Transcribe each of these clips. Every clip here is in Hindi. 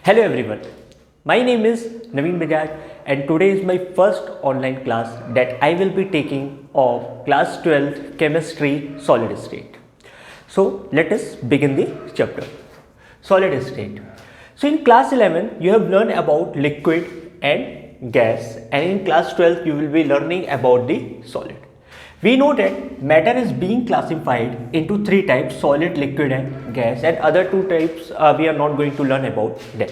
Hello everyone, my name is Naveen Bajaj and today is my first online class that I will be taking of class 12 chemistry solid state. So let us begin the chapter. Solid state. So in class 11 you have learned about liquid and gas, and in class 12 you will be learning about the solid. We know that matter is being classified into three types: solid, liquid and gas, and other two types we are not going to learn about that.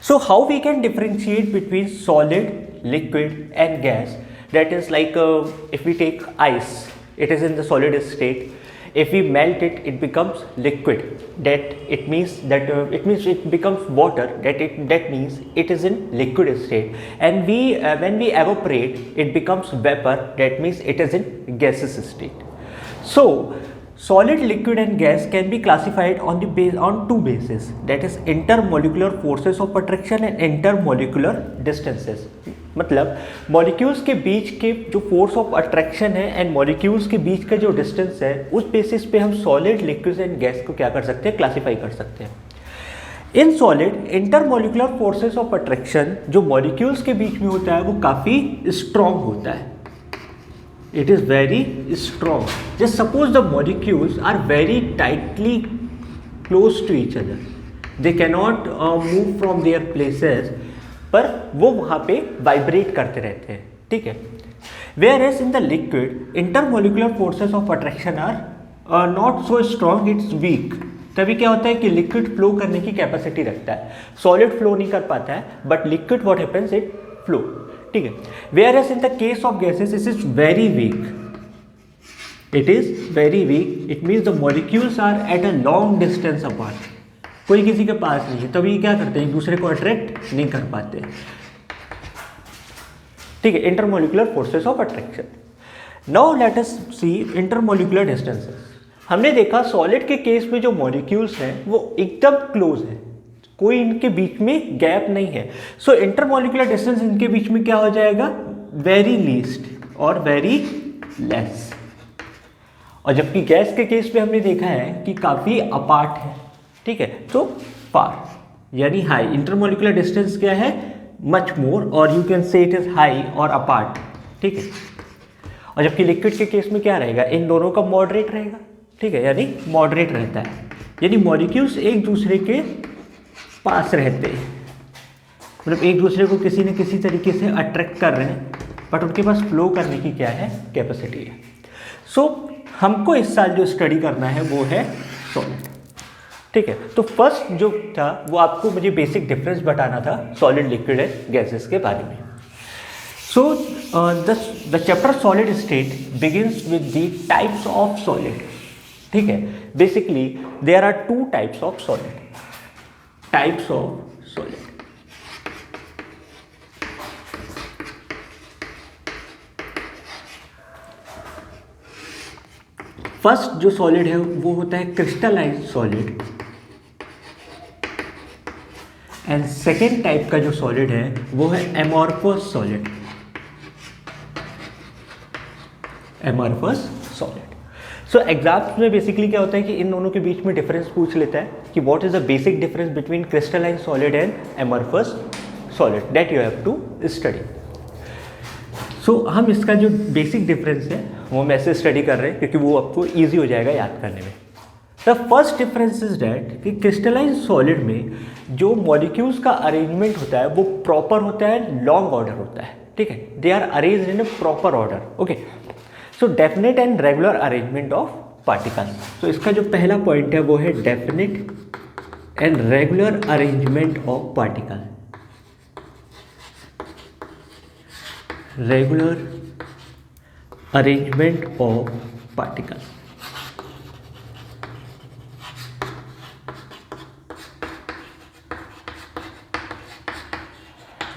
So how we can differentiate between solid, liquid and gas? That is like if we take ice, it is in the solid state. If we melt it, it becomes liquid. That it means it becomes water. That means it is in liquid state. And when we evaporate, it becomes vapor. That means it is in gaseous state. So solid, liquid and gas can be classified on two bases. That is intermolecular forces of attraction and intermolecular distances. मतलब मॉलिक्यूल्स के बीच के जो फोर्स ऑफ अट्रैक्शन है एंड मॉलिक्यूल्स के बीच का जो डिस्टेंस है, उस बेसिस पे हम सॉलिड, लिक्विड एंड गैस को क्या कर सकते हैं, क्लासीफाई कर सकते हैं. In solid intermolecular forces of attraction जो मॉलिक्यूल्स के बीच में होता है वो काफ़ी स्ट्रॉन्ग होता है. It is very strong. Just suppose the molecules are very tightly close to each other, they cannot move from their places, पर वो वहाँ पे वाइब्रेट करते रहते हैं. ठीक है. Whereas in the liquid intermolecular forces of attraction are not so strong, it's weak. तभी क्या होता है कि लिक्विड फ्लो करने की कैपेसिटी रखता है, सॉलिड फ्लो नहीं कर पाता है, but liquid what happens, it flow. ठीक है. Whereas in the case of gases it is very weak. It is very weak. It means the molecules are at a long distance apart. कोई किसी के पास नहीं है, तभी क्या करते हैं, एक दूसरे को अट्रैक्ट नहीं कर पाते. ठीक है. Intermolecular forces of attraction. Now let us see intermolecular distances. हमने देखा सॉलिड के केस में जो मॉलिक्यूल्स हैं वो एकदम क्लोज है, कोई इनके बीच में गैप नहीं है. सो इंटरमोलिकुलर डिस्टेंस इनके बीच में क्या हो जाएगा, वेरी लीस्ट और वेरी लेस. और जबकि गैस के केस में हमने देखा है कि काफ़ी अपार्ट है. ठीक है. तो फार यानी हाई. इंटरमोलिकुलर डिस्टेंस क्या है, मच मोर, और you can say it is high और अपार्ट. ठीक है. और जबकि लिक्विड के केस में क्या रहेगा, इन दोनों का मॉडरेट रहेगा. ठीक है. यानी मॉडरेट रहता है, यानी मॉलिक्यूल्स एक दूसरे के पास रहते हैं, मतलब एक दूसरे को किसी न किसी तरीके से अट्रैक्ट कर रहे हैं, बट उनके पास फ्लो करने की क्या है, कैपेसिटी है. सो हमको इस साल जो स्टडी करना है वो है सॉलिड. ठीक है. तो फर्स्ट जो था वो आपको मुझे बेसिक डिफरेंस बताना था सॉलिड, लिक्विड एंड गैसेस के बारे में. So the chapter solid state begins with the types of solid. ठीक है. Basically there are two types of solid. Types of solid. First जो सॉलिड है वो होता है crystallized solid, and second type का जो सॉलिड है वो है amorphous solid. Amorphous solid. So exams में बेसिकली क्या होता है कि इन दोनों के बीच में डिफरेंस पूछ लेता है कि what is the basic difference between crystalline solid and amorphous solid, that you have to study. So हम इसका जो बेसिक डिफरेंस है वो हम ऐसे स्टडी कर रहे हैं क्योंकि वो आपको ईजी हो जाएगा याद करने में. The first difference is that कि क्रिस्टलाइन सॉलिड में जो मॉलिक्यूल्स का अरेंजमेंट होता है वो प्रॉपर होता है, लॉन्ग ऑर्डर होता है. ठीक है. They are arranged in a proper order. Okay. So definite and regular arrangement of particles. तो इसका जो पहला पॉइंट है वो है definite and regular arrangement of particle. Regular arrangement of particle.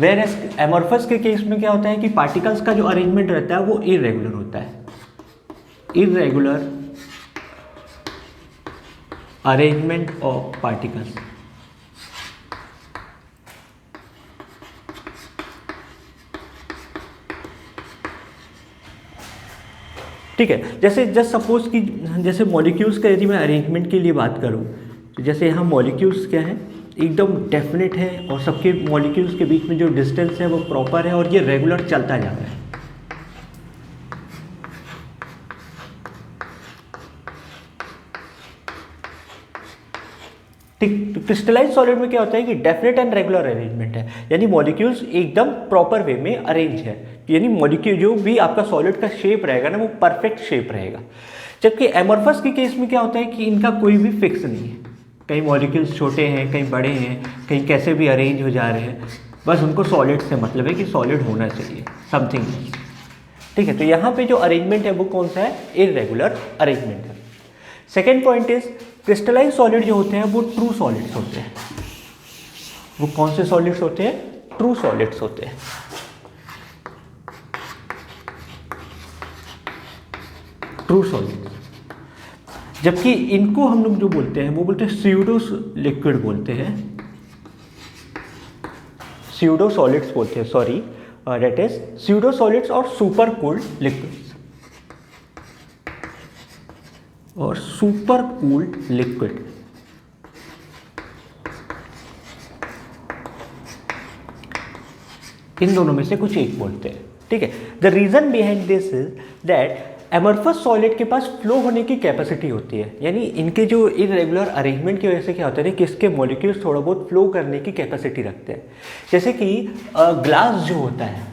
Whereas amorphous के केस में क्या होता है कि पार्टिकल्स का जो अरेंजमेंट रहता है वो इरेगुलर होता है. Irregular arrangement of particles. ठीक है. जैसे जस्ट सपोज कि जैसे मॉलिक्यूल्स का यदि मैं अरेंजमेंट के लिए बात करूं, तो जैसे यहाँ मॉलिक्यूल्स क्या है, एकदम डेफिनेट है और सबके मॉलिक्यूल्स के बीच में जो डिस्टेंस है वो प्रॉपर है और ये रेगुलर चलता जा रहा है। ठीक, तो क्रिस्टलाइज सॉलिड में क्या होता है कि डेफिनेट एंड रेगुलर अरेंजमेंट है, यानी मॉलिक्यूल्स एकदम प्रॉपर वे में अरेंज है, यानी मॉलिक्यूल जो भी आपका सॉलिड का शेप रहेगा ना वो परफेक्ट शेप रहेगा। जबकि एमॉर्फस के केस में क्या होता है कि इनका कोई भी फिक्स नहीं है, कहीं मॉलिक्यूल्स छोटे हैं, कहीं बड़े हैं, कहीं कैसे भी अरेंज हो जा रहे हैं, बस उनको सॉलिड से मतलब है कि सॉलिड होना चाहिए समथिंग। ठीक है, तो यहाँ पे जो अरेंजमेंट है वो कौन सा है, इररेगुलर अरेंजमेंट है। Second point is crystalline solid जो होते हैं वो ट्रू सॉलिड्स होते हैं। वो कौन से सॉलिड्स होते हैं, ट्रू सॉलिड्स होते हैं। ट्रू सॉलिड्स, जबकि इनको हम लोग जो बोलते हैं वो बोलते हैं स्यूडो लिक्विड बोलते हैं, स्यूडो सॉलिड्स बोलते हैं, sorry that is pseudo solids और सुपर कूल्ड लिक्विड्स और सुपर कूल्ड लिक्विड। इन दोनों में से कुछ एक बोलते हैं। ठीक है, the reason behind this is that amorphous solid के पास फ्लो होने की कैपेसिटी होती है, यानी इनके जो इरेगुलर अरेंजमेंट की वजह से क्या होता है कि इसके मॉलिक्यूल्स थोड़ा बहुत फ्लो करने की कैपेसिटी रखते हैं। जैसे कि ग्लास जो होता है,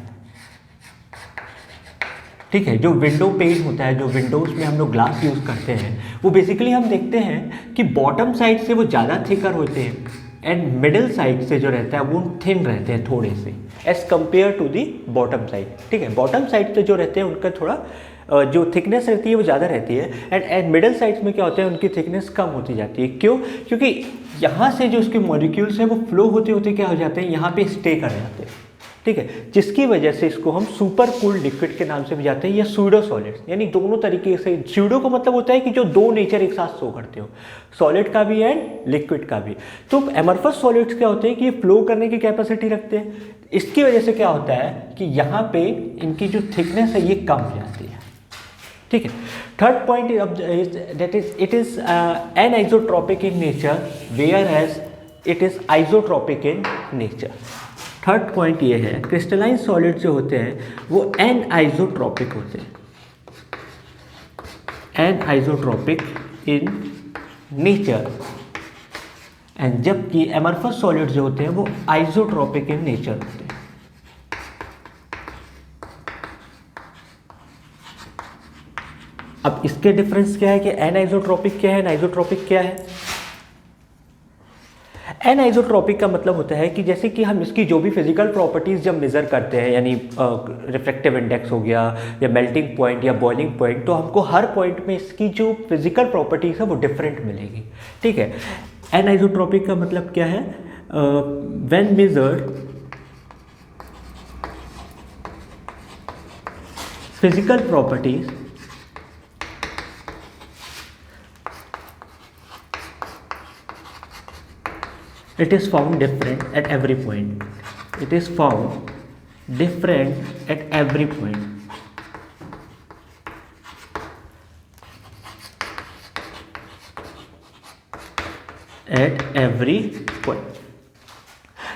ठीक है, जो विंडो पेज होता है, जो विंडोज़ में हम लोग ग्लास यूज़ करते हैं, वो बेसिकली हम देखते हैं कि बॉटम साइड से वो ज़्यादा थिकर होते हैं एंड मिडिल साइड से जो रहता है वो थिन रहते हैं थोड़े से as compare to the bottom side. ठीक है, बॉटम साइड से जो रहते हैं उनका थोड़ा जो थिकनेस रहती है वो ज़्यादा रहती है एंड मिडिल साइड्स में क्या होता है उनकी थिकनेस कम होती जाती है। क्यों? क्योंकि यहाँ से जो उसके मॉलिक्यूल्स हैं वो फ्लो होते होते क्या हो जाते हैं, यहाँ पे स्टे कर जाते हैं। ठीक है, जिसकी वजह से इसको हम सुपर कूल्ड लिक्विड के नाम से भी जाते हैं या स्यूडो सॉलिड्स, यानी दोनों तरीके से। स्यूडो का मतलब होता है कि जो दो नेचर एक साथ शो करते हो, सॉलिड का भी एंड लिक्विड का भी। तो एमॉर्फस सॉलिड्स क्या होते हैं कि ये फ्लो करने की कैपेसिटी रखते हैं, इसकी वजह से क्या होता है कि यहाँ पे इनकी जो थिकनेस है ये कम हो जाती है। ठीक है, third point that is it is anisotropic in nature whereas it is isotropic in nature. Third point ये है, क्रिस्टलाइन सॉलिड जो होते हैं वो एनआइसोट्रॉपिक होते हैं, एनआइसोट्रॉपिक इन नेचर, एंड जबकि एमॉर्फस सॉलिड जो होते हैं वो आइसोट्रॉपिक इन नेचर होते हैं। अब इसके डिफरेंस क्या है कि एनआइसोट्रॉपिक क्या है, एनाइसोट्रॉपिक क्या है। एनआइसोट्रॉपिक का मतलब होता है कि जैसे कि हम इसकी जो भी फिजिकल प्रॉपर्टीज़ जब मेज़र करते हैं, यानी रिफ्रैक्टिव इंडेक्स हो गया या मेल्टिंग पॉइंट या बॉइलिंग पॉइंट, तो हमको हर पॉइंट में इसकी जो फिजिकल प्रॉपर्टीज़ है वो डिफरेंट मिलेगी। ठीक है, एनआइसोट्रॉपिक का मतलब क्या है, when measured physical properties it is found different at every point. It is found different at every point. At every point.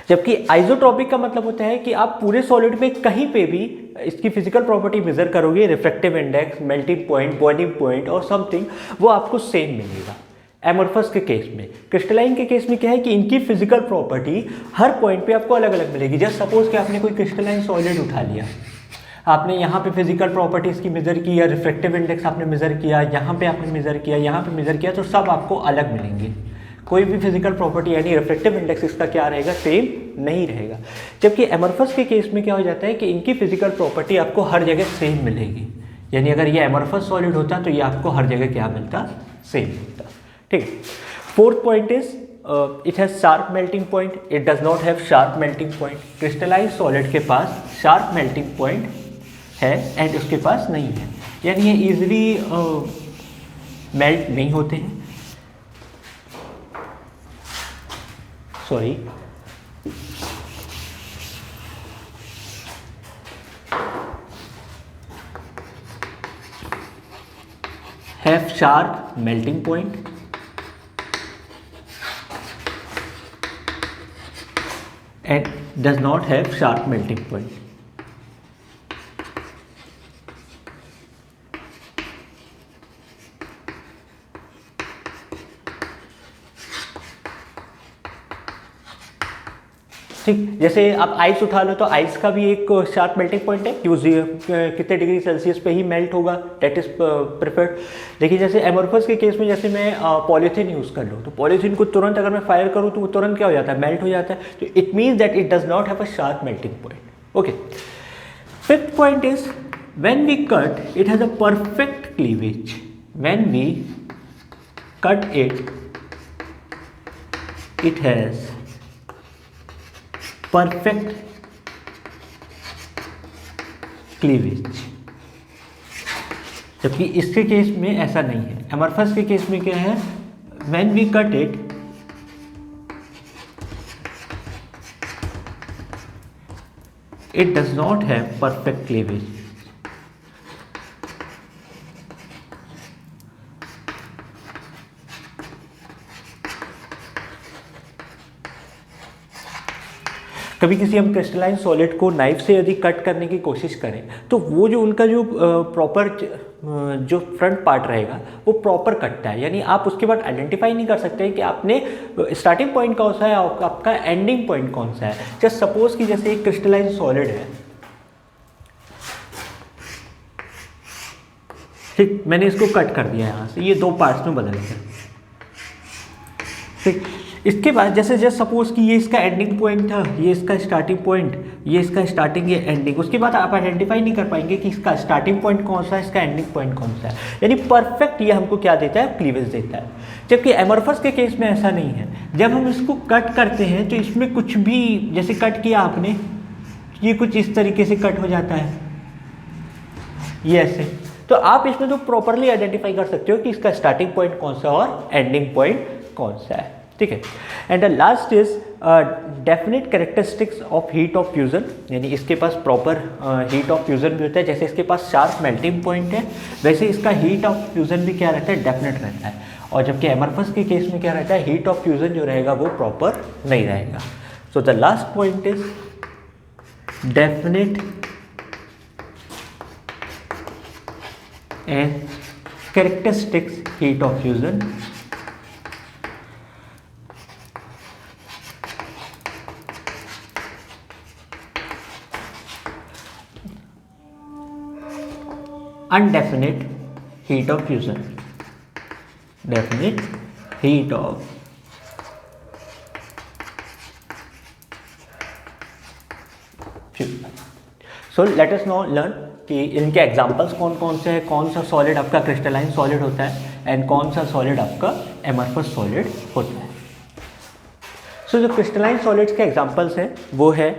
जबकि आइसोट्रॉपिक का मतलब होता है कि आप पूरे सॉलिड में कहीं पे भी इसकी फिजिकल प्रॉपर्टी मेजर करोगे, refractive index, melting point, boiling point और समथिंग, वो आपको सेम मिलेगा। एमॉर्फस के केस में, क्रिस्टलाइन के केस में क्या है कि इनकी फिजिकल प्रॉपर्टी हर पॉइंट पे आपको अलग अलग मिलेगी। जस्ट सपोज कि आपने कोई क्रिस्टलाइन सॉलिड उठा लिया, आपने यहाँ पे फिजिकल प्रॉपर्टीज़ की मेज़र की या रिफ्रैक्टिव इंडेक्स आपने मेज़र किया, यहाँ पे आपने मेज़र किया, यहाँ पे मेज़र किया, तो सब आपको अलग मिलेंगे। कोई भी फिजिकल प्रॉपर्टी यानी रिफ्रैक्टिव इंडेक्स इसका क्या रहेगा, सेम नहीं रहेगा। जबकि एमॉर्फस के केस में क्या हो जाता है कि इनकी फिजिकल प्रॉपर्टी आपको हर जगह सेम मिलेगी, यानी अगर ये एमॉर्फस सॉलिड होता तो ये आपको हर जगह क्या मिलता, सेम मिलता। ठीक है, fourth point is it has sharp melting point, it does not have sharp melting point. Crystalline solid के पास शार्प मेल्टिंग पॉइंट है एंड उसके पास नहीं है, यानी ये इजीली मेल्ट नहीं होते हैं। Sorry, have sharp melting point and does not have sharp melting point. ठीक, जैसे आप आइस उठा लो तो आइस का भी एक शार्प मेल्टिंग पॉइंट है कि वो कितने डिग्री सेल्सियस पे ही मेल्ट होगा, डेट इज प्रिफर्ड। लेकिन जैसे एमोर्फस के केस में जैसे मैं पॉलीथीन यूज़ कर लूँ तो पॉलीथीन को तुरंत अगर मैं फायर करूँ तो वो तुरंत क्या हो जाता है, मेल्ट हो जाता है। तो it means that it does not have a sharp melting point. Okay, fifth point is when we cut it has a perfect cleavage. When we cut it has perfect cleavage, जबकि इसके केस में ऐसा नहीं है। एमोर्फस के केस में क्या है, when we cut it does not have perfect cleavage. कभी किसी हम क्रिस्टलाइन सॉलिड को नाइफ से यदि कट करने की कोशिश करें तो वो जो उनका जो प्रॉपर जो फ्रंट पार्ट रहेगा वो प्रॉपर कटता है, यानी आप उसके बाद आइडेंटिफाई नहीं कर सकते कि आपने स्टार्टिंग पॉइंट कौन सा है और आपका एंडिंग पॉइंट कौन सा है। जस्ट सपोज कि जैसे एक क्रिस्टलाइन सॉलिड है, ठीक, मैंने इसको कट कर दिया यहाँ से, ये दो पार्ट्स में बदल गया। ठीक, इसके बाद जैसे जस्ट सपोज कि ये इसका एंडिंग पॉइंट था, ये इसका स्टार्टिंग पॉइंट, ये इसका स्टार्टिंग, ये एंडिंग, उसके बाद आप आइडेंटिफाई नहीं कर पाएंगे कि इसका स्टार्टिंग पॉइंट कौन सा है, इसका एंडिंग पॉइंट कौन सा है। यानी परफेक्ट ये हमको क्या देता है, क्लीवेज देता है। जबकि एमोर्फस के केस में ऐसा नहीं है। जब हम इसको कट करते हैं तो इसमें कुछ भी, जैसे कट किया आपने, ये कुछ इस तरीके से कट हो जाता है, ये ऐसे, तो आप इसमें तो प्रॉपरली आइडेंटिफाई कर सकते हो कि इसका स्टार्टिंग पॉइंट कौन सा और एंडिंग पॉइंट कौन सा है। ठीक है, and the last is definite characteristics of heat of fusion, यानी इसके पास प्रॉपर हीट ऑफ फ्यूजन भी होता है। जैसे इसके पास शार्प मेल्टिंग पॉइंट है, वैसे इसका हीट ऑफ फ्यूजन भी क्या रहता है, डेफिनेट रहता है। और जबकि एमोर्फस के केस में क्या रहता है, हीट ऑफ फ्यूजन जो रहेगा वो प्रॉपर नहीं रहेगा। So the last point is definite and characteristics heat of fusion undefinite heat of fusion, definite heat of fusion. So let us now learn कि इनके एग्जांपल्स कौन कौन से हैं, कौन सा सॉलिड आपका क्रिस्टलाइन सॉलिड होता है एंड कौन सा सॉलिड आपका एमोर्फस सॉलिड होता है। सो जो क्रिस्टलाइन सॉलिड्स के एग्जांपल्स हैं वो है,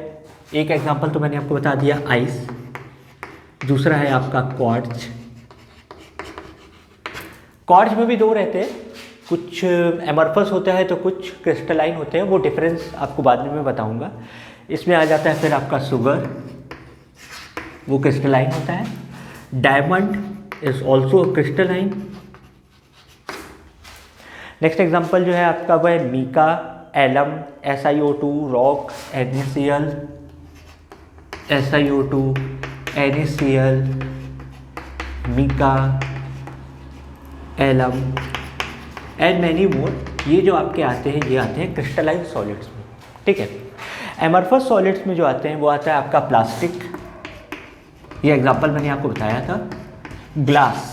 एक एग्जांपल तो मैंने आपको बता दिया आइस, दूसरा है आपका क्वार्ट्ज। क्वार्ट्ज में भी दो रहते हैं, कुछ एमोर्फस होता है तो कुछ क्रिस्टलाइन होते हैं, वो डिफरेंस आपको बाद में मैं बताऊंगा। इसमें आ जाता है फिर आपका सुगर, वो क्रिस्टलाइन होता है। Diamond is also crystalline. Next example जो है आपका वो है mica, alum, SiO2, rock, NaCl, SiO2, NaCl, mica, alum and many more. ये जो आपके आते हैं, ये आते हैं क्रिस्टलाइन सॉलिड्स में। ठीक है, एमोर्फस सॉलिड्स में जो आते हैं वो आता है आपका प्लास्टिक, ये एग्जांपल मैंने आपको बताया था। ग्लास,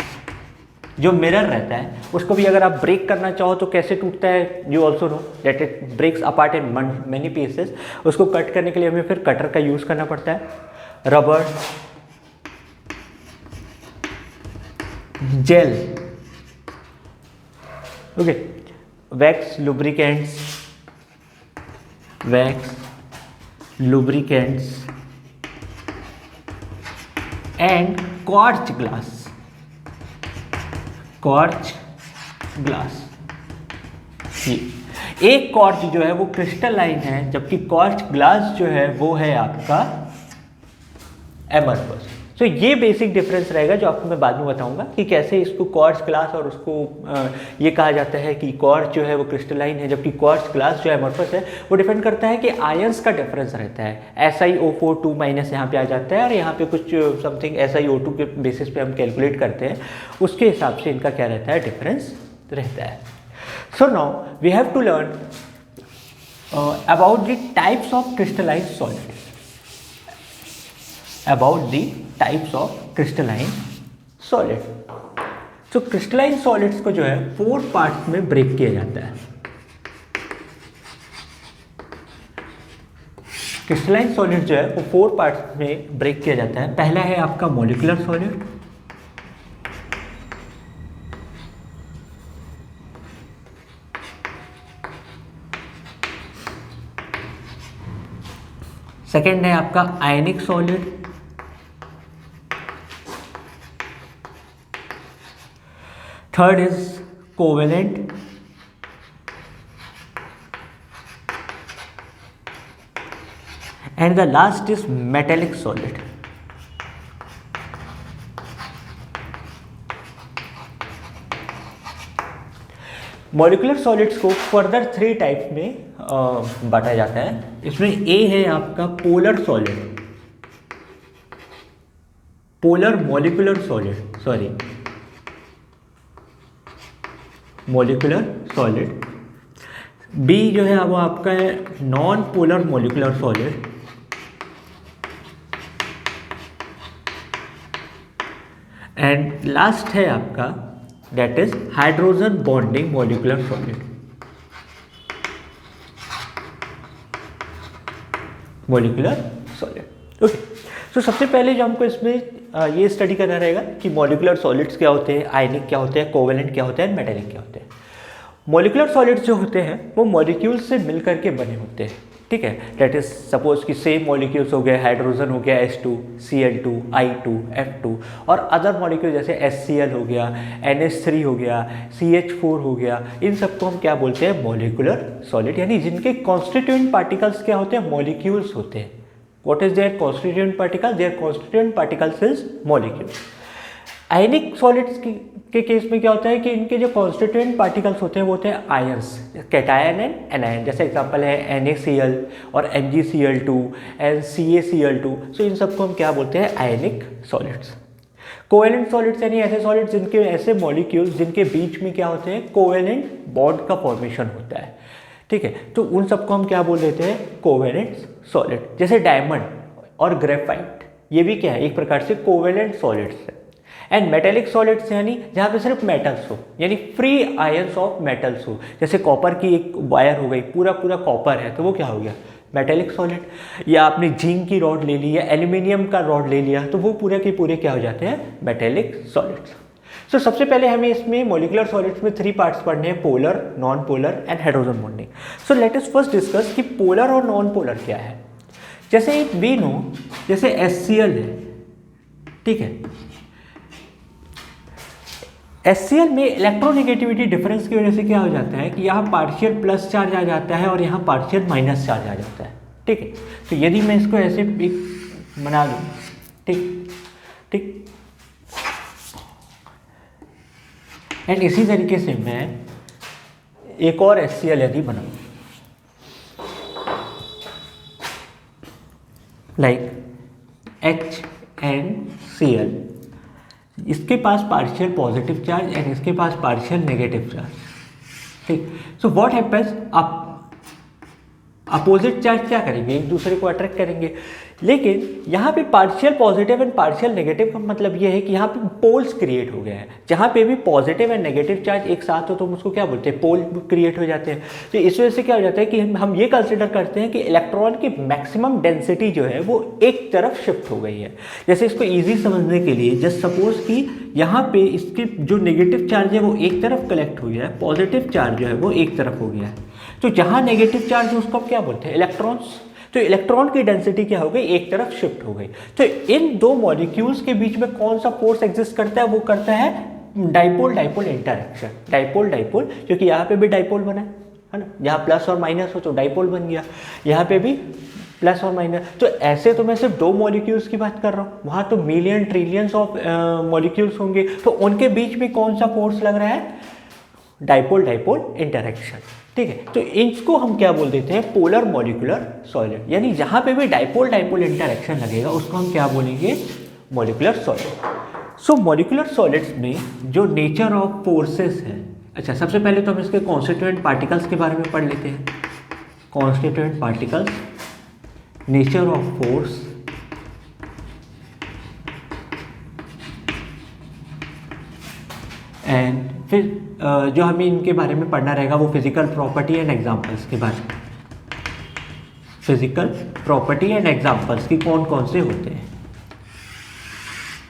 जो मिरर रहता है उसको भी अगर आप ब्रेक करना चाहो तो कैसे टूटता है, you also know that it breaks apart in many pieces. उसको कट करने के लिए हमें फिर कटर का यूज़ करना पड़ता है। Rubber, gel, okay, wax lubricants, and quartz glass. एक क्वार्ट्ज जो है वो क्रिस्टलाइन है, जबकि क्वार्ट्ज ग्लास जो है वो है आपका एमोर्फस। सो ये बेसिक डिफरेंस रहेगा जो आपको मैं बाद में बताऊंगा कि कैसे इसको क्वार्ट्ज क्लास और उसको ये कहा जाता है कि क्वार्ट्ज जो है वो क्रिस्टलाइन है, जबकि क्वार्ट्ज क्लास जो एमोर्फस है वो डिपेंड करता है कि आयंस का डिफरेंस रहता है। SiO4 2 माइनस यहाँ पे आ जाता है और यहाँ पे कुछ समथिंग SiO2 के बेसिस पे हम कैलकुलेट करते हैं, उसके हिसाब से इनका क्या रहता है, डिफरेंस रहता है। So now we have to learn about the types of crystalline solids, about the types of crystalline solid। तो crystalline solids को जो है 4 पार्ट्स में ब्रेक किया जाता है। crystalline solid जो है वो 4 पार्ट्स में ब्रेक किया जाता है। पहला है आपका मॉलिक्यूलर सॉलिड, सेकेंड है आपका ionic solid, third is covalent, and the last is metallic solid. Molecular solids को फर्दर 3 टाइप्स में बांटा जाता है। इसमें ए है आपका polar solid, polar molecular solid, sorry molecular solid. B जो है वो आपका है non polar molecular solid, and last है आपका that is hydrogen bonding molecular solid, molecular solid. Okay, तो सबसे पहले जो हमको इसमें ये स्टडी करना रहेगा कि मॉलिक्यूलर सॉलिड्स क्या होते हैं, आयनिक क्या होते हैं, कोवेलेंट क्या होते हैं, मेटेलिक क्या होते हैं। मॉलिक्यूलर सॉलिड्स जो होते हैं वो मॉलिक्यूल्स से मिलकर के बने होते हैं, ठीक है। दैट इज सपोज कि सेम मॉलिक्यूल्स हो गए, हाइड्रोजन हो गया H2, Cl2, I2, F2, और अदर मॉलिक्यूल जैसे HCl हो गया, NH3 हो गया, CH4 हो गया, इन सबको हम क्या बोलते हैं, मॉलिक्यूलर सॉलिड, यानी जिनके कॉन्स्टिट्यूएंट पार्टिकल्स क्या होते हैं, मॉलिक्यूल्स होते हैं। What is their constituent particle, their constituent particles is molecules. Ionic solids के केस में क्या होता है कि इनके जो कॉन्स्टिट्यूएंट पार्टिकल्स होते हैं वो होते हैं आयंस, कैटायन एंड एनायन। जैसे एग्जांपल है NaCl और MgCl2 एंड CaCl2। सो इन सबको हम क्या बोलते हैं, आयनिक सॉलिड्स। कोवेलेंट सॉलिड्स यानी ऐसे सॉलिड्स जिनके, ऐसे मॉलिक्यूल्स जिनके बीच में क्या होते हैं, कोवेलेंट बॉन्ड का फॉर्मेशन होता है, ठीक है। तो उन सबको हम क्या बोल देते हैं, कोवेलेंट सॉलिड। जैसे डायमंड और ग्रेफाइट, ये भी क्या है, एक प्रकार से कोवेलेंट सॉलिड्स है। एंड मेटेलिक सॉलिड्स यानी जहाँ पे सिर्फ मेटल्स हो, यानी फ्री आयंस ऑफ मेटल्स हो। जैसे कॉपर की एक वायर हो गई, पूरा पूरा कॉपर है, तो वो क्या हो गया, मेटेलिक सॉलिड। या आपने जिंक की रॉड ले ली या एल्यूमिनियम का रॉड ले लिया, तो वो पूरे के पूरे क्या हो जाते हैं, मेटेलिक सॉलिड्स। सो सबसे पहले हमें इसमें मॉलिक्यूलर सॉलिड्स में 3 पार्ट्स पढ़ने हैं, polar, non polar and hydrogen bonding. So let us first discuss कि पोलर और नॉन पोलर क्या है। जैसे वी नो, जैसे HCl है, ठीक है। HCl में इलेक्ट्रोनेगेटिविटी डिफरेंस की वजह से क्या हो जाता है कि यहाँ पार्शियल प्लस चार्ज आ जाता है और यहाँ पार्शियल माइनस चार्ज आ जाता है, ठीक है। तो यदि मैं इसको ऐसे एक बना दूँ, ठीक ठीक, एंड इसी तरीके से मैं एक और HCl यदि बनाऊँ, लाइक HNCl, इसके पास पार्शियल पॉजिटिव चार्ज एंड इसके पास पार्शियल नेगेटिव चार्ज, ठीक। सो व्हाट हैपेंस, आप अपोजिट चार्ज क्या करेंगे, एक दूसरे को अट्रैक्ट करेंगे। लेकिन यहाँ पे partial positive and partial negative का मतलब ये है कि यहाँ पे पोल्स क्रिएट हो गए हैं। जहाँ पे भी पॉजिटिव एंड नेगेटिव चार्ज एक साथ हो तो हम उसको क्या बोलते हैं, पोल क्रिएट हो जाते हैं। तो इस वजह से क्या हो जाता है कि हम ये कंसिडर करते हैं कि इलेक्ट्रॉन की मैक्सिमम डेंसिटी जो है वो एक तरफ शिफ्ट हो गई है। जैसे इसको ईजी समझने के लिए जस्ट सपोज कि यहाँ पे इसके जो नेगेटिव चार्ज है वो एक तरफ कलेक्ट हो गया है, पॉजिटिव चार्ज जो है वो एक तरफ हो गया है। तो जहाँ नेगेटिव चार्ज है उसको क्या बोलते हैं, इलेक्ट्रॉन्स। तो इलेक्ट्रॉन की डेंसिटी क्या हो गई, एक तरफ शिफ्ट हो गई। तो इन दो मॉलिक्यूल्स के बीच में कौन सा फोर्स एग्जिस्ट करता है, वो करता है dipole dipole interaction, dipole dipole, क्योंकि यहाँ पे भी डाइपोल बना है ना, यहाँ प्लस और माइनस हो तो डाइपोल बन गया, यहाँ पे भी प्लस और माइनस। तो ऐसे तो मैं सिर्फ 2 मॉलिक्यूल्स की बात कर रहा हूँ, वहाँ तो मिलियन ट्रिलियंस ऑफ मॉलिक्यूल्स होंगे, तो उनके बीच में कौन सा फोर्स लग रहा है? Dipole dipole interaction. ठीक है, तो इसको हम क्या बोल देते हैं? Polar molecular solid. यानी जहाँ पे भी डाइपोल डाइपोल इंटरेक्शन लगेगा उसको हम क्या बोलेंगे? Molecular solid. So molecular solids में जो नेचर ऑफ फोर्सेस है, अच्छा सबसे पहले तो हम इसके कॉन्स्टिट्यूएंट पार्टिकल्स के बारे में पढ़ लेते हैं। Constituent particles, nature of force, and फिर जो हमें इनके बारे में पढ़ना रहेगा वो फिजिकल प्रॉपर्टी एंड एग्जांपल्स के बारे में। फिजिकल प्रॉपर्टी एंड एग्जांपल्स की कौन कौन से होते हैं।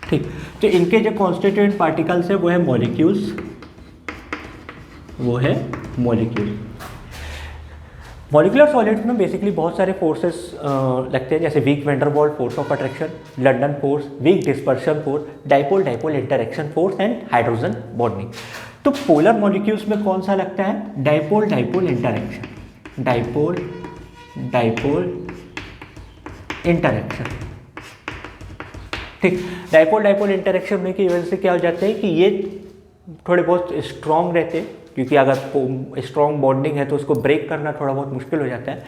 ठीक, तो इनके जो कॉन्स्टिट्यूएंट पार्टिकल्स है वो है मॉलिक्यूल्स, वो है मॉलिक्यूल। मॉलिक्यूलर सॉलिड्स में बेसिकली बहुत सारे फोर्सेस लगते हैं, जैसे weak van der Waals force of attraction, London force, weak dispersion force, dipole dipole interaction force and hydrogen bonding. तो पोलर मॉलिक्यूल्स में कौन सा लगता है? Dipole dipole interaction, dipole dipole interaction. ठीक, डाइपोल डाइपोल इंटरेक्शन में की वजह से क्या हो जाता है कि ये थोड़े बहुत स्ट्रॉन्ग रहते हैं, क्योंकि अगर स्ट्रॉन्ग बॉन्डिंग है तो उसको ब्रेक करना थोड़ा बहुत मुश्किल हो जाता है।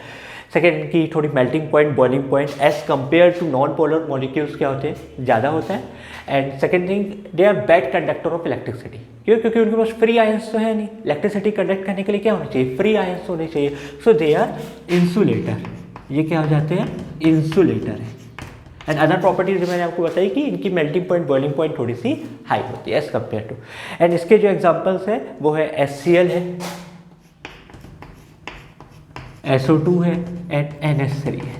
सेकेंड, इनकी थोड़ी melting point, boiling point as compare to non polar molecules क्या होते हैं? ज़्यादा होता है। And second thing, they are bad conductor of electricity. क्यों? क्योंकि उनके पास फ्री आयंस तो है नहीं, इलेक्ट्रिसिटी कंडक्ट करने के लिए क्या होना चाहिए? फ्री आयंस होने चाहिए। सो दे आर इंसुलेटर। ये क्या हो जाते हैं? इंसुलेटर है। एंड अदर प्रॉपर्टीज जो मैंने आपको बताई कि इनकी मेल्टिंग पॉइंट, बॉइलिंग पॉइंट थोड़ी सी हाई होती है एज कम्पेयर टू। एंड इसके जो एग्जांपल्स है वो है HCl है, SO2 है एंड NH3 है।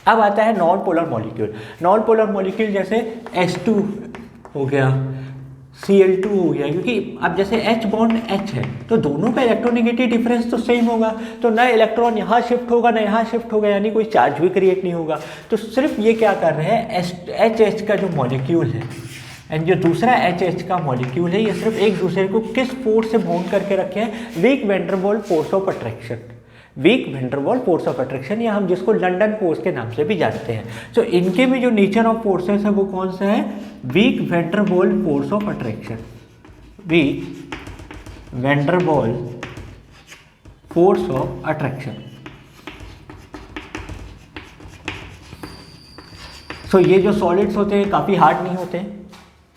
अब आता है non polar molecule. Non polar molecule जैसे H2 हो गया, Cl2 हो गया, क्योंकि अब जैसे H बॉन्ड H है तो दोनों का इलेक्ट्रोनेगेटिव डिफरेंस तो सेम होगा, तो ना इलेक्ट्रॉन यहाँ शिफ्ट होगा ना यहाँ शिफ्ट होगा, यानी कोई चार्ज भी क्रिएट नहीं होगा। तो सिर्फ ये क्या कर रहे हैं, HH का जो मॉलिक्यूल है एंड जो दूसरा HH का मॉलिक्यूल है, ये सिर्फ एक दूसरे को किस फोर्स से बाउंड करके रखे हैं? Weak van der Waals force of attraction. Weak van der Waals force of attraction, या हम जिसको लंदन फोर्स के नाम से भी जानते हैं। तो इनके में जो नेचर ऑफ फोर्सेस है वो कौन सा है? Weak van der Waals force of attraction, weak van der Waals force of attraction. So ये जो सॉलिड्स होते हैं काफ़ी हार्ड नहीं होते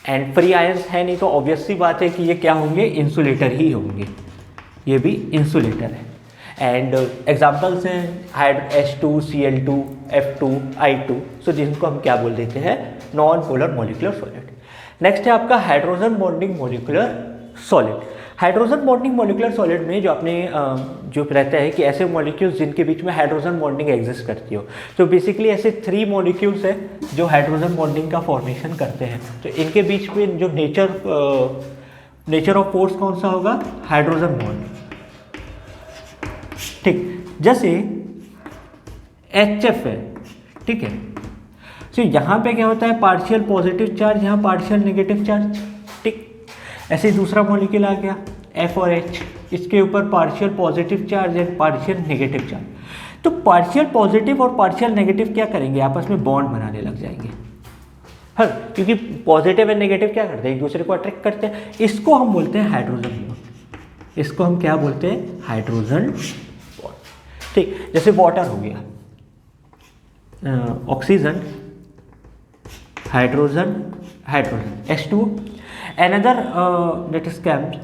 एंड फ्री आयंस है नहीं, तो ऑब्वियस सी बात है कि ये क्या होंगे? इंसुलेटर ही होंगे। ये भी इंसुलेटर है। एंड एग्जाम्पल्स हैं H2, Cl2, F2, I2। सो जिनको हम क्या बोल देते हैं? Non polar molecular solid. Next है आपका hydrogen bonding molecular solid. Hydrogen bonding molecular solid में जो आपने जो रहता है कि ऐसे मॉलिक्यूल्स जिनके बीच में हाइड्रोजन बॉन्डिंग एग्जिस्ट करती हो। तो बेसिकली ऐसे 3 मॉलिक्यूल्स हैं जो हाइड्रोजन बॉन्डिंग का फॉर्मेशन करते हैं। तो इनके बीच में जो नेचर ऑफ फोर्स कौन सा होगा? Hydrogen bond. ठीक, जैसे HF है, ठीक है, तो यहाँ पे क्या होता है? पार्शियल पॉजिटिव चार्ज, यहाँ पार्शियल नेगेटिव चार्ज। ठीक, ऐसे ही दूसरा मॉलिक्यूल आ गया F और H, इसके ऊपर partial positive charge and partial negative charge. तो पार्शियल पॉजिटिव और पार्शियल नेगेटिव क्या करेंगे? आपस में बॉन्ड बनाने लग जाएंगे। हाँ, क्योंकि पॉजिटिव एंड नेगेटिव क्या करते हैं? एक दूसरे को अट्रैक्ट करते हैं। इसको हम बोलते हैं हाइड्रोजन बॉन्ड। इसको हम क्या बोलते हैं? Hydrogen bond. ठीक, जैसे वाटर हो गया, oxygen, hydrogen, hydrogen H2, another that is kept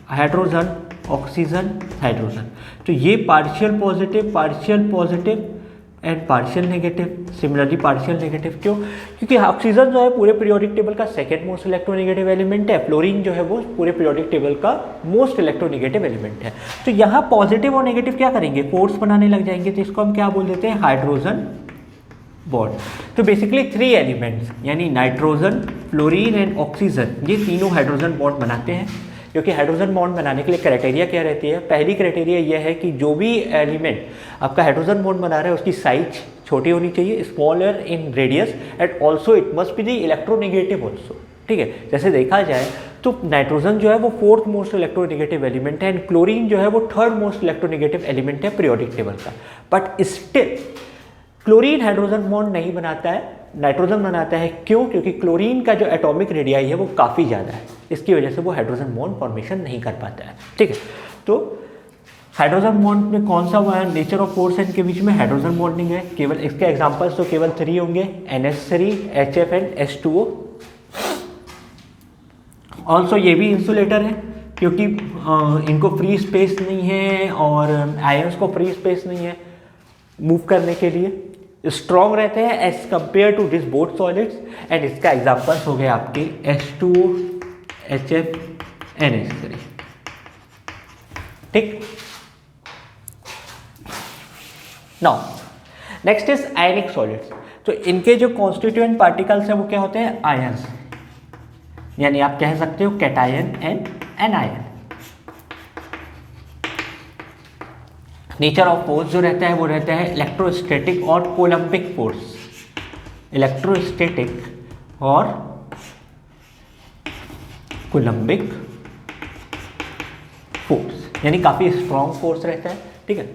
hydrogen, oxygen, hydrogen. तो ये partial positive and partial negative. Similarly partial negative क्यों? क्योंकि ऑक्सीजन जो है पूरे पीरियोडिक टेबल का सेकेंड मोस्ट इलेक्ट्रोनेगेटिव एलिमेंट है, फ्लोरीन जो है वो पूरे पीरियोडिक टेबल का मोस्ट इलेक्ट्रोनेगेटिव एलिमेंट है। तो यहाँ पॉजिटिव और नेगेटिव क्या करेंगे? फोर्स बनाने लग जाएंगे, तो इसको हम क्या बोल देते हैं? Hydrogen bond. तो बेसिकली 3 एलिमेंट्स यानी नाइट्रोजन, फ्लोरीन एंड ऑक्सीजन, ये तीनों हाइड्रोजन बॉन्ड बनाते हैं। क्योंकि हाइड्रोजन बॉन्ड बनाने के लिए क्राइटेरिया क्या रहती है? पहली क्राइटेरिया यह है कि जो भी एलिमेंट आपका हाइड्रोजन बॉन्ड बना रहा है उसकी साइज छोटी होनी चाहिए, smaller in radius, and also it must be the electronegative also. ठीक है, जैसे देखा जाए तो नाइट्रोजन जो है वो फोर्थ मोस्ट इलेक्ट्रोनेगेटिव एलिमेंट है एंड क्लोरीन जो है वो थर्ड मोस्ट इलेक्ट्रोनेगेटिव एलिमेंट है पीरियोडिक टेबल का। But still chlorine hydrogen bond नहीं बनाता है, नाइट्रोजन बनाता है। क्यों? क्योंकि क्लोरीन का जो एटॉमिक रेडियाई है वो काफ़ी ज़्यादा है, इसकी वजह से वो हाइड्रोजन बॉन्ड फॉर्मेशन नहीं कर पाता है। ठीक है, तो हाइड्रोजन बॉन्ड में कौन सा हुआ है? नेचर ऑफ फोर्स इनके बीच में हाइड्रोजन बॉन्डिंग है। केवल इसके एग्जांपल्स तो केवल 3 होंगे, NH3, HF and H2O। Also ये भी इंसुलेटर है क्योंकि इनको फ्री स्पेस नहीं है और आयंस को फ्री स्पेस नहीं है मूव करने के लिए। स्ट्रॉन्ग रहते हैं as compare to this both solids and इसका एग्जांपल्स हो गए आपके H2O, HF, NH3। ठीक, now next is ionic solids. तो इनके जो कॉन्स्टिट्यूएंट पार्टिकल्स हैं वो क्या होते हैं? आयंस, यानी आप कह सकते हो cation and anion. Nature of force जो रहता है वो रहता है इलेक्ट्रोस्टैटिक और कोलम्बिक फोर्स। इलेक्ट्रोस्टैटिक और कोलम्बिक फोर्स, यानी काफ़ी स्ट्रॉन्ग फोर्स रहता है। ठीक है,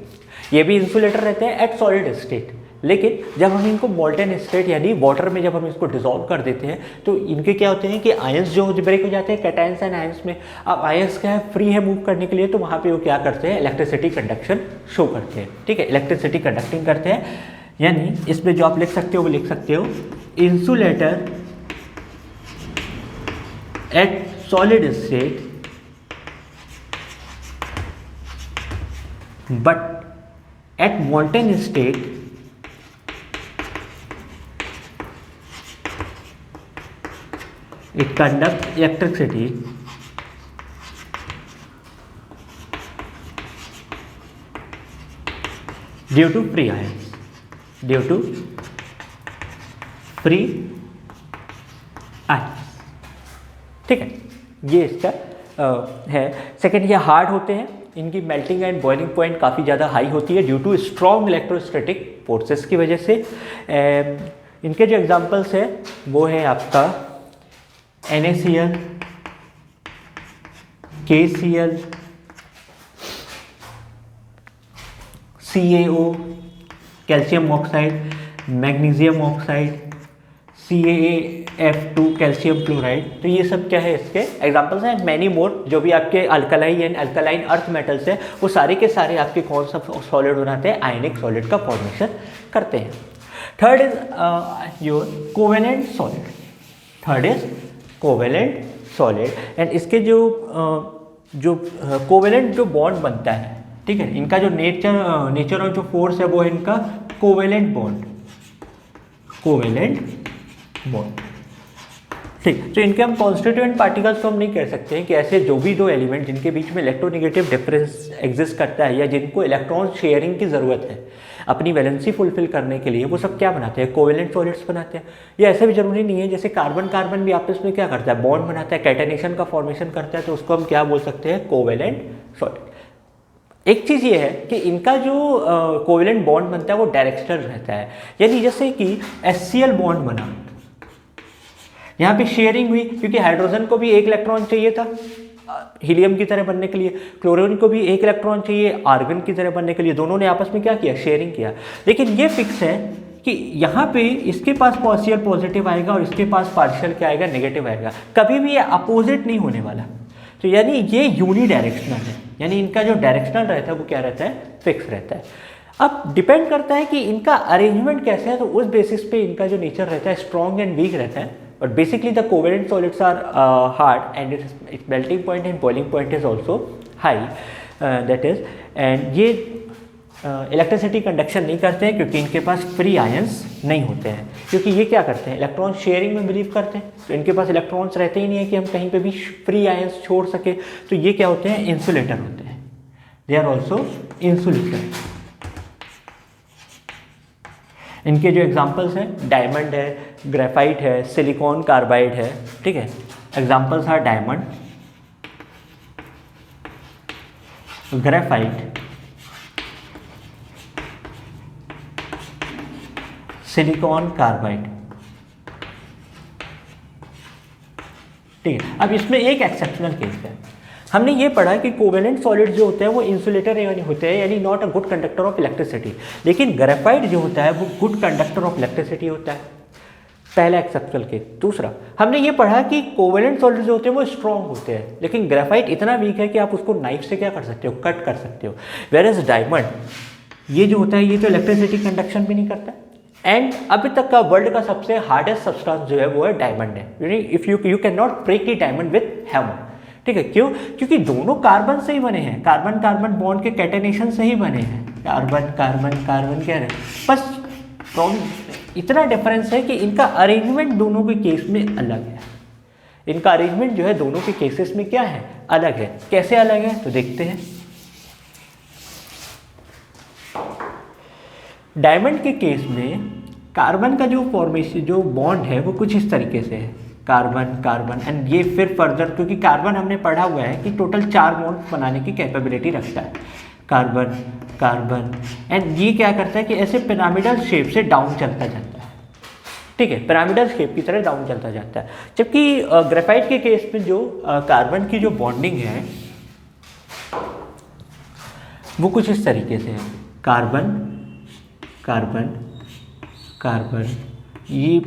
ये भी इंसुलेटर रहते हैं एट सॉलिड स्टेट, लेकिन जब हम इनको मोल्टेन स्टेट यानी वाटर में जब हम इसको डिसॉल्व कर देते हैं तो इनके क्या होते हैं कि आयंस जो ब्रेक हो जाते हैं कैटायंस एंड आयंस में। अब आयंस क्या है? फ्री है मूव करने के लिए, तो वहाँ पे वो क्या करते हैं? इलेक्ट्रिसिटी कंडक्शन शो करते हैं। ठीक है, इलेक्ट्रिसिटी कंडक्टिंग करते हैं, यानी इसमें जो आप लिख सकते हो वो लिख सकते हो insulator at solid state but at molten state it conducts electricity due to free ions, due to free ions। ठीक है, ये इसका है। सेकेंड, ये हार्ड होते हैं, इनकी मेल्टिंग एंड बॉइलिंग पॉइंट काफ़ी ज़्यादा हाई होती है due to strong electrostatic forces की वजह से। इनके जो एग्जांपल्स है वो है आपका NaCl, KCl, CaO, calcium oxide, magnesium oxide, CaF2, calcium chloride. तो ये सब क्या है? इसके एग्जांपल्स हैं। मैनी मोर जो भी आपके alkali and alkaline earth metals हैं वो सारे के सारे आपके कौन सा सॉलिड बनाते हैं? आयनिक सॉलिड का फॉर्मेशन करते हैं। Third is your covalent solid. Third is covalent solid and इसके जो कोवेलेंट जो बॉन्ड बनता है, ठीक है, इनका जो नेचर और जो फोर्स है वो है इनका कोवेलेंट बॉन्ड, कोवेलेंट बॉन्ड। ठीक, तो इनके हम कॉन्स्टिट्यूएंट पार्टिकल्स तो हम नहीं कह सकते हैं कि ऐसे जो भी दो एलिमेंट जिनके बीच में इलेक्ट्रोनेगेटिव डिफरेंस एग्जिस्ट करता है या जिनको इलेक्ट्रॉन शेयरिंग की ज़रूरत है अपनी वैलेंसी फुलफिल करने के लिए, वो सब क्या बनाते हैं? कोवेलेंट सॉलिड्स बनाते हैं। ये ऐसे भी जरूरी नहीं है, जैसे कार्बन कार्बन भी आपस में क्या करता है? बॉन्ड बनाता है, कैटेनेशन का फॉर्मेशन करता है, तो उसको हम क्या बोल सकते हैं? Covalent solid. एक चीज़ ये है कि इनका जो कोवेलेंट बॉन्ड बनता है वो डायरेक्शनल रहता है, यानी जैसे कि HCl बॉन्ड बना, यहाँ पे शेयरिंग हुई क्योंकि हाइड्रोजन को भी एक इलेक्ट्रॉन चाहिए था हीलियम की तरह बनने के लिए, क्लोरीन को भी एक इलेक्ट्रॉन चाहिए आर्गन की तरह बनने के लिए। दोनों ने आपस में क्या किया? शेयरिंग किया। लेकिन ये फिक्स है कि यहाँ पे इसके पास पार्शियल पॉजिटिव आएगा और इसके पास पार्शियल क्या आएगा? नेगेटिव आएगा। कभी भी ये अपोजिट नहीं होने वाला। तो यानी ये यूनी डायरेक्शनल है, यानी इनका जो डायरेक्शनल रहता है वो क्या रहता है? फिक्स रहता है। अब डिपेंड करता है कि इनका अरेंजमेंट कैसे है, तो उस बेसिस पे इनका जो नेचर रहता है स्ट्रॉन्ग एंड वीक रहता है। But basically the covalent solids are hard and its melting point and boiling point is also high, that is, and ये इलेक्ट्रिसिटी कंडक्शन नहीं करते हैं क्योंकि इनके पास फ्री आयंस नहीं होते हैं, क्योंकि ये क्या करते हैं? इलेक्ट्रॉन शेयरिंग में बिलीव करते हैं, तो इनके पास इलेक्ट्रॉन्स रहते ही नहीं है कि हम कहीं पे भी फ्री आयंस छोड़ सके। तो ये क्या होते हैं? इंसुलेटर होते हैं। They are also insulator. इनके जो एग्जांपल्स हैं डायमंड है, ग्रेफाइट है, सिलिकॉन कार्बाइड है। ठीक है, examples are diamond, graphite, silicon carbide. ठीक है। अब इसमें एक एक्सेप्शनल केस है, हमने ये पढ़ा कि कोवेलेंट सॉलिड जो होते हैं वो इंसुलेटर यानी होते हैं, यानी not a good conductor of electricity, लेकिन ग्रेफाइट जो होता है वो गुड कंडक्टर ऑफ इलेक्ट्रिसिटी होता है, पहला एक्सेप्शनल केस। दूसरा, हमने ये पढ़ा कि कोवेलेंट सॉलिड जो होते हैं वो स्ट्रॉन्ग होते हैं, लेकिन ग्रेफाइट इतना वीक है कि आप उसको नाइफ से क्या कर सकते हो, कट कर सकते हो। वेयर एज डायमंड ये जो होता है ये तो इलेक्ट्रिसिटी कंडक्शन भी नहीं करता। एंड अभी तक का वर्ल्ड का सबसे हार्डेस्ट सब्सटेंस जो है वो है डायमंड है। If you can not break the diamond with hammer, ठीक है। क्यों? क्योंकि दोनों कार्बन से ही बने हैं, कार्बन कार्बन बॉन्ड के कैटेनेशन से ही बने हैं, कार्बन कार्बन कार्बन क्या है, बस इतना डिफरेंस है कि इनका अरेंजमेंट दोनों के केस में अलग है। इनका अरेंजमेंट जो है दोनों के केसेस में क्या है, अलग है। कैसे अलग है तो देखते हैं। डायमंड के केस में कार्बन का जो फॉर्मेशन जो बॉन्ड है वो कुछ इस तरीके से है, कार्बन कार्बन एंड ये फिर फर्दर, क्योंकि कार्बन हमने पढ़ा हुआ है कि टोटल 4 बॉन्ड बनाने की कैपेबिलिटी रखता है, कार्बन कार्बन, एंड ये क्या करता है कि ऐसे पिरामिडल शेप से डाउन चलता जाता है, ठीक है, पिरामिडल शेप की तरह डाउन चलता जाता है। जबकि ग्रेफाइट के केस में जो कार्बन की जो बॉन्डिंग है वो कुछ इस तरीके से है, कार्बन कार्बन कार्बन, ये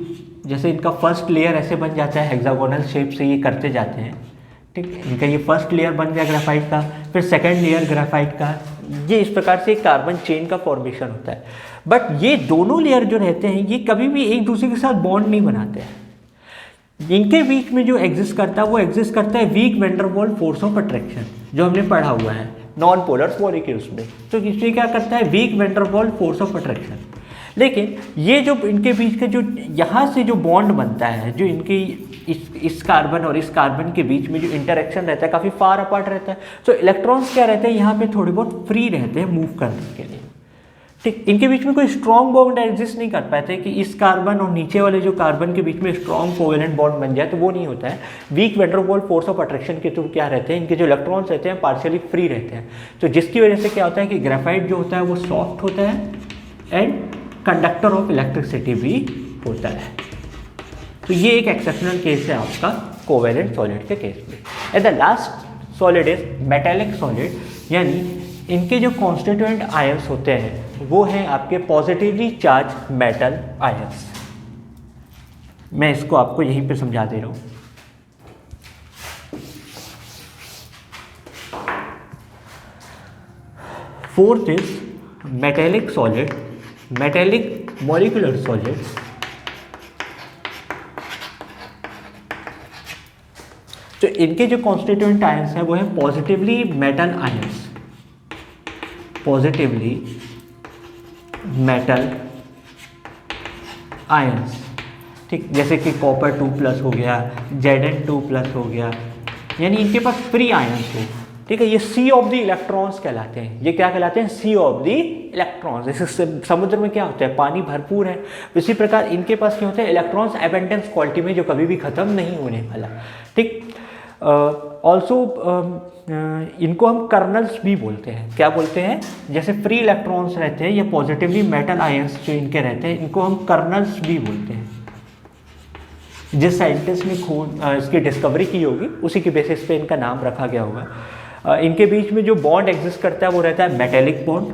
जैसे इनका फर्स्ट लेयर ऐसे बन जाता है हेक्सागोनल शेप से, ये करते जाते हैं, ठीक है। इनका ये फर्स्ट लेयर बन गया ग्रेफाइट का, फिर सेकंड लेयर ग्रेफाइट का, ये इस प्रकार से कार्बन चेन का फॉर्मेशन होता है। बट ये दोनों लेयर जो रहते हैं ये कभी भी एक दूसरे के साथ बॉन्ड नहीं बनाते हैं। इनके बीच में जो एग्जिस्ट करता है वो एग्जिस्ट करता है weak van der Waals force of attraction, जो हमने पढ़ा हुआ है नॉन पोलर मॉलिक्यूल्स में। तो इसमें क्या करता है, weak van der Waals force of attraction. लेकिन ये जो इनके बीच के जो यहाँ से जो बॉन्ड बनता है, जो इनकी इस कार्बन और इस कार्बन के बीच में जो इंटरेक्शन रहता है काफ़ी फार अपार्ट रहता है। तो इलेक्ट्रॉन्स क्या रहते हैं यहाँ पे थोड़े बहुत फ्री रहते हैं मूव करने के लिए, ठीक। इनके बीच में कोई स्ट्रॉन्ग बॉन्ड एग्जिस्ट नहीं कर पाते कि इस कार्बन और नीचे वाले जो कार्बन के बीच में स्ट्रॉन्ग कोवेलेंट बॉन्ड बन जाए, तो वो नहीं होता है। Weak van der Waals force of attraction के थ्रू क्या रहते हैं, इनके जो इलेक्ट्रॉन्स रहते हैं पार्शियली फ्री रहते हैं। तो जिसकी वजह से क्या होता है कि ग्रेफाइट जो होता है वो सॉफ्ट होता है एंड कंडक्टर ऑफ इलेक्ट्रिसिटी भी होता है। तो ये एक एक्सेप्शनल केस है आपका कोवेलेंट सॉलिड के केस में। And the last solid is metallic solid, यानी इनके जो कॉन्स्टिट्यूएंट आयंस होते हैं वो हैं आपके पॉजिटिवली चार्ज मेटल आयंस। मैं इसको आपको यहीं पे समझा दे रहा हूँ। Fourth is metallic solid, metallic molecular solid. तो इनके जो कॉन्स्टिट्यूएंट आयंस हैं वो है positively metal ions, positively metal ions, ठीक। जैसे कि कॉपर 2+ हो गया, Zn2+ हो गया, यानी इनके पास फ्री आयंस हो, ठीक है। ये सी ऑफ द इलेक्ट्रॉन्स कहलाते हैं। ये क्या कहलाते हैं, सी ऑफ द इलेक्ट्रॉन्स। जैसे समुद्र में क्या होता है, पानी भरपूर है, इसी प्रकार इनके पास क्या होता है, इलेक्ट्रॉन्स एबेंडेंस क्वालिटी में, जो कभी भी ख़त्म नहीं होने वाला, ठीक। ऑल्सो इनको हम कर्नल्स भी बोलते हैं। क्या बोलते हैं, जैसे फ्री इलेक्ट्रॉन्स रहते हैं या पॉजिटिवली मेटल आयंस जो इनके रहते हैं, इनको हम कर्नल्स भी बोलते हैं। जिस साइंटिस्ट ने इसकी डिस्कवरी की होगी उसी की बेसिस पे इनका नाम रखा गया होगा। इनके बीच में जो बॉन्ड एग्जिस्ट करता है वो रहता है मेटेलिक बॉन्ड,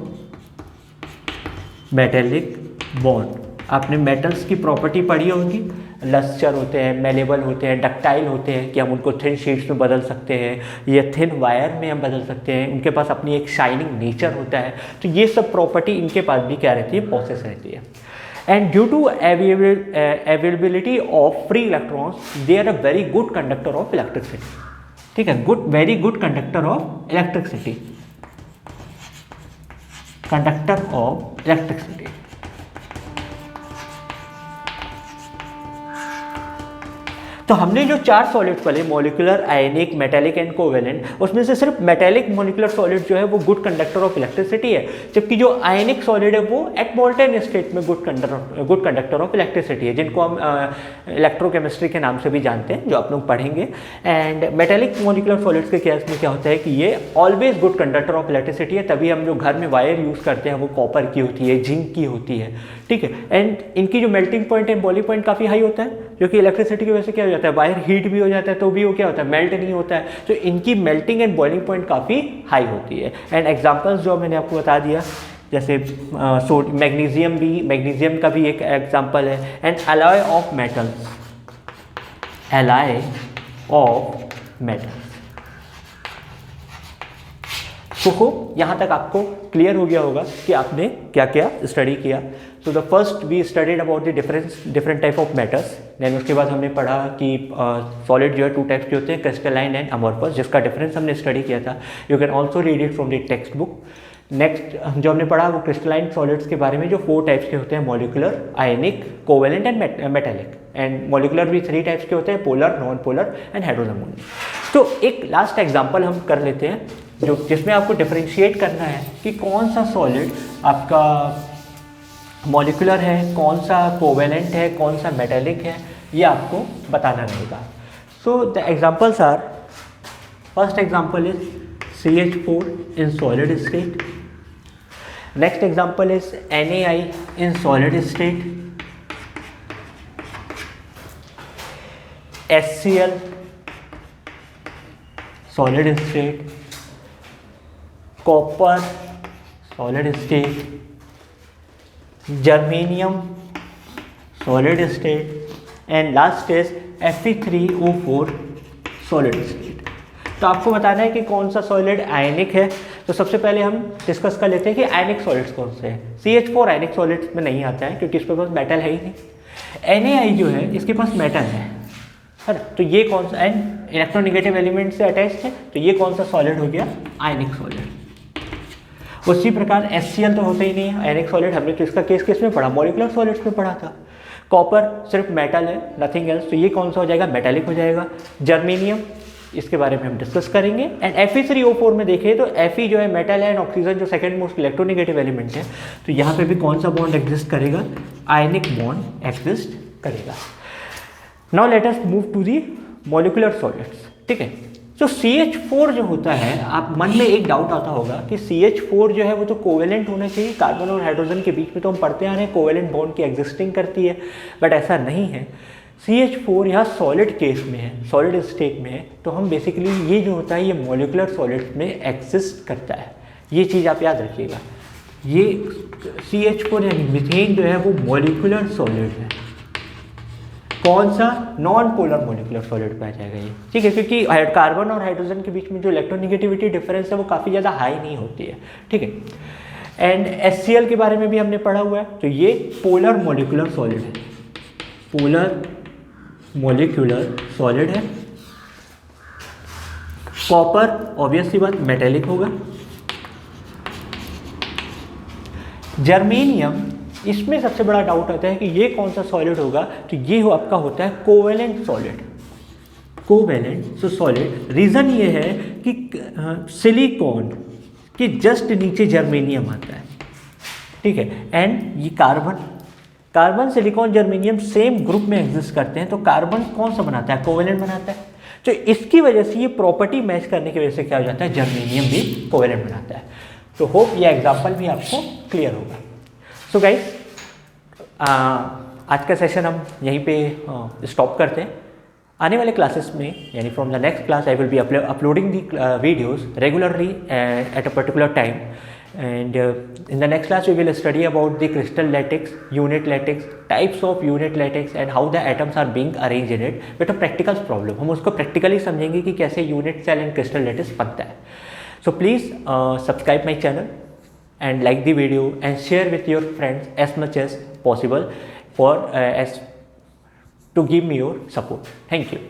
मेटेलिक बॉन्ड। आपने मेटल्स की प्रॉपर्टी पढ़ी होगी, लस्चर होते हैं, मेलेबल होते हैं, डक्टाइल होते हैं कि हम उनको थिन शीट्स में बदल सकते हैं या थिन वायर में हम बदल सकते हैं। उनके पास अपनी एक शाइनिंग नेचर होता है। तो ये सब प्रॉपर्टी इनके पास भी क्या रहती है, पॉसेस रहती है। And due to availability of free electrons they are a very good conductor of electricity, ठीक है, very good conductor of electricity, conductor of electricity. तो हमने जो 4 सॉलिड्स पढ़े, molecular, ionic, metallic and covalent, उसमें से सिर्फ मेटेलिक मॉलिक्यूलर सॉलिड जो है वो गुड कंडक्टर ऑफ इलेक्ट्रिसिटी है, जबकि जो आयनिक सॉलिड है वो एट मोल्टेन स्टेट में गुड कंडक्टर ऑफ इलेक्ट्रिसिटी है, जिनको हम इलेक्ट्रोकेमिस्ट्री के नाम से भी जानते हैं, जो आप लोग पढ़ेंगे। एंड मेटेलिक मॉलिक्यूलर सॉलिड्स के केस में क्या होता है कि ये always good conductor of electricity है। तभी हम जो घर में वायर यूज़ करते हैं वो कॉपर की होती है, जिंक की होती है, ठीक है। एंड इनकी जो मेल्टिंग पॉइंट है, बॉइलिंग पॉइंट काफ़ी हाई होता है, जो कि इलेक्ट्रिसिटी की वजह से क्या हो जाता जाता है, वायर हीट भी हो जाता है तो भी वो क्या होता है, मेल्ट नहीं होता है। तो इनकी मेल्टिंग एंड बॉइलिंग पॉइंट काफ़ी हाई होती है। एंड एग्जांपल्स जो मैंने आपको बता दिया, जैसे मैग्नीशियम का भी एक एग्जांपल है। And alloy of metals, alloy of metals. तो होप यहाँ तक आपको क्लियर हो गया होगा कि आपने क्या क्या स्टडी किया। तो the first we studied about the different type of metals. Then उसके बाद हमने पढ़ा कि सॉलिड जो है 2 टाइप्स के होते हैं, क्रिस्टलाइन एंड अमोर्फस, जिसका डिफरेंस हमने स्टडी किया था। You can also read it from the text book. Next जो हमने पढ़ा वो क्रिस्टलाइन सॉलिड्स के बारे में, जो 4 टाइप्स के होते हैं, molecular, ionic, covalent and metallic. And molecular भी 3 टाइप्स के होते हैं, polar, non polar and hydrogen. तो एक लास्ट एग्जांपल हम कर लेते हैं जो जिसमें आपको डिफरेंशिएट करना है कि कौन सा सॉलिड आपका मॉलिकुलर है, कौन सा कोवेलेंट है, कौन सा मेटेलिक है, ये आपको बताना रहेगा। So the examples are, first example is CH4 in solid state. Next example is NaI in solid state. HCl solid state. Copper solid state. Germanium solid state. And last is Fe3O4 solid state. तो आपको बताना है कि कौन सा सॉलिड आयनिक है। तो सबसे पहले हम डिस्कस कर लेते हैं कि आयनिक सॉलिड्स कौन से हैं। CH4 आयनिक सॉलिड्स में नहीं आता है क्योंकि इसके पास मेटल है ही नहीं। NaI जो है इसके पास मेटल है ना, तो ये कौन सा, एंड इलेक्ट्रोनेगेटिव एलिमेंट से अटैच्ड है, तो ये कौन सा सॉलिड हो गया, आयनिक सॉलिड। उसी प्रकार HCl तो होता ही नहीं है आयनिक सॉलिड, हमने तो इसका केस किस में पढ़ा, मॉलिकुलर सॉलिड्स में पढ़ा था। कॉपर सिर्फ मेटल है, नथिंग एल्स, तो ये कौन सा हो जाएगा, मेटेलिक हो जाएगा। जर्मेनियम, इसके बारे में हम डिस्कस करेंगे। एंड Fe3O4 में देखें तो Fe जो है मेटल है एंड ऑक्सीजन जो सेकंड मोस्ट इलेक्ट्रोनेगेटिव एलिमेंट है, तो यहाँ पे भी कौन सा बॉन्ड एग्जिस्ट करेगा, आयनिक बॉन्ड एग्जिस्ट करेगा। Now let us move to the molecular solids. ठीक है, तो CH4 जो होता है, आप मन में एक डाउट आता होगा कि CH4 जो है वो तो कोवेलेंट होना चाहिए, कार्बन और हाइड्रोजन के बीच में तो हम पढ़ते आ रहे हैं कोवेलेंट बॉन्ड की एग्जिस्टिंग करती है, बट ऐसा नहीं है। CH4 यहाँ सॉलिड केस में है, सॉलिड स्टेट में है, तो हम बेसिकली ये जो होता है ये मॉलिकुलर सॉलिड में एग्जिस्ट करता है। ये चीज़ आप याद रखिएगा, ये CH4 यानी मीथेन जो है वो मॉलिकुलर सॉलिड है। कौन सा, नॉन पोलर मॉलिकुलर सॉलिड पे आ जाएगा ये। ठीक है, क्योंकि कार्बन और हाइड्रोजन के बीच में जो इलेक्ट्रोनेगेटिविटी डिफरेंस है वो काफ़ी ज़्यादा हाई नहीं होती है। ठीक है, एंड HCl के बारे में भी हमने पढ़ा हुआ है, तो ये पोलर मॉलिकुलर सॉलिड है, पोलर मॉलिक्यूलर सॉलिड है। कॉपर ऑब्वियस सी बात मेटेलिक होगा। जर्मेनियम, इसमें सबसे बड़ा डाउट आता है कि ये कौन सा सॉलिड होगा, तो ये हो आपका होता है covalent solid, covalent solid. Reason ये है कि सिलिकॉन के जस्ट नीचे जर्मेनियम आता है। ठीक है, एंड ये carbon silicon germanium same group में एग्जिस्ट करते हैं, तो कार्बन कौन सा बनाता है, कोवेलेंट बनाता है। तो इसकी वजह से ये प्रॉपर्टी मैच करने की वजह से क्या हो जाता है, जर्मेनियम भी कोवेलेंट बनाता है। तो होप ये एग्जांपल भी आपको क्लियर होगा। सो गाइस, आज का सेशन हम यहीं पे स्टॉप करते हैं। आने वाले क्लासेस में, यानी from the next class, I will be uploading the videos regularly at a particular time. And in the next class we will study about the crystal lattice, unit lattice, types of unit lattice and how the atoms are being arranged in it with a practical problem. हम उसको practically समझेंगे कि कैसे unit cell and crystal lattice बनता है. So please subscribe my channel and like the video and share with your friends as much as possible for as to give me your support. Thank you.